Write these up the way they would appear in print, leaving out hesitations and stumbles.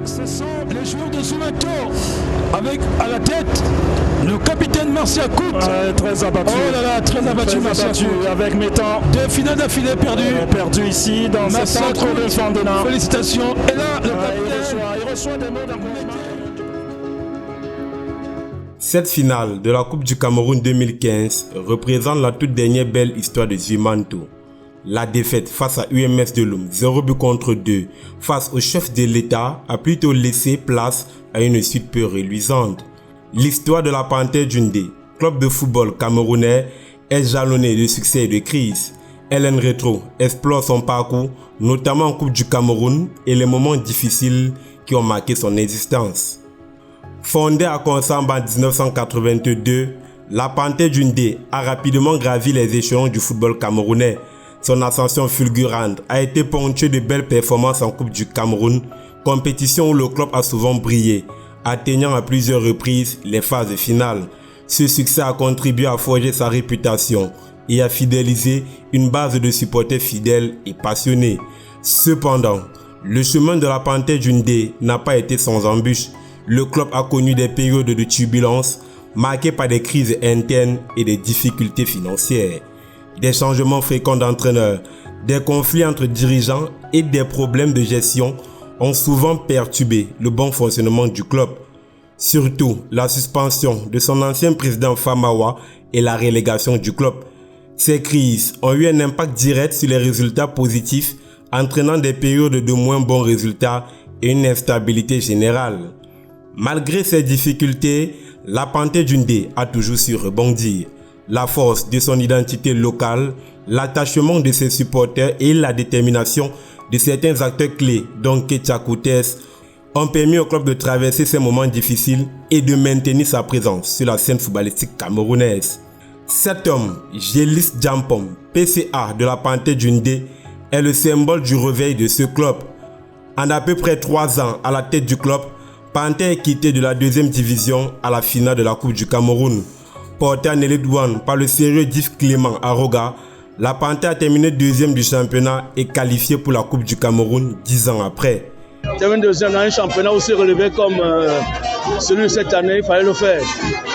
Ce sont les joueurs de Zumato avec à la tête le capitaine Marcia Kout. Très abattu. Oh là là, très abattu Marcia Kout. Avec Métan. Deux finales d'affilée perdues. Perdu ici dans ce centre de Fandena. Félicitations. Et là, le capitaine. Il reçoit des mots d'encouragement. Cette finale de la Coupe du Cameroun 2015 représente la toute dernière belle histoire de Zumanto. La défaite face à UMS de Loum, 0 but contre 2, face au chef de l'État, a plutôt laissé place à une suite peu reluisante. L'histoire de la Panthère Djundé, club de football camerounais, est jalonnée de succès et de crises. Hélène Rétro explore son parcours, notamment en Coupe du Cameroun et les moments difficiles qui ont marqué son existence. Fondée à Konsamba en 1982, la Panthère Djundé a rapidement gravi les échelons du football camerounais. Son ascension fulgurante a été ponctuée de belles performances en Coupe du Cameroun, compétition où le club a souvent brillé, atteignant à plusieurs reprises les phases finales. Ce succès a contribué à forger sa réputation et à fidéliser une base de supporters fidèles et passionnés. Cependant, le chemin de la Panthère Djundé n'a pas été sans embûches. Le club a connu des périodes de turbulence marquées par des crises internes et des difficultés financières. Des changements fréquents d'entraîneurs, des conflits entre dirigeants et des problèmes de gestion ont souvent perturbé le bon fonctionnement du club. Surtout la suspension de son ancien président Famawa et la relégation du club. Ces crises ont eu un impact direct sur les résultats positifs, entraînant des périodes de moins bons résultats et une instabilité générale. Malgré ces difficultés, la Panthère Djundé a toujours su rebondir. La force de son identité locale, l'attachement de ses supporters et la détermination de certains acteurs clés, dont Ketia Koutes, ont permis au club de traverser ces moments difficiles et de maintenir sa présence sur la scène footballistique camerounaise. Cet homme, Gélis Jampom, PCA de la Panthère Djundé, est le symbole du réveil de ce club. En à peu près 3 ans à la tête du club, Panthère est quitté de la 2e division à la finale de la Coupe du Cameroun. Porté en Elite One par le sérieux Div Clément Aroga, la Panthère a terminé 2e du championnat et qualifié pour la Coupe du Cameroun 10 ans après. Terminer 2e dans un championnat aussi relevé comme celui de cette année, il fallait le faire.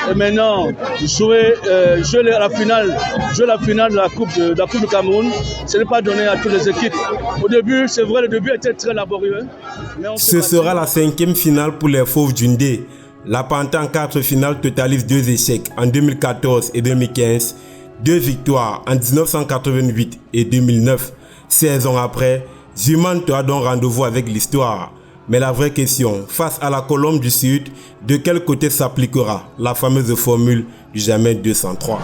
Et maintenant, jouer la finale de la Coupe du Cameroun, ce n'est pas donné à toutes les équipes. Au début, c'est vrai, le début était très laborieux. Ce sera la 5e finale pour les Fauves Djundé. La Panthère en 4 finales totalise 2 échecs en 2014 et 2015, 2 victoires en 1988 et 2009. 16 ans après, Zumanto a donc rendez-vous avec l'histoire. Mais la vraie question, face à la Colombe du Sud, de quel côté s'appliquera la fameuse formule du jamais 203 ?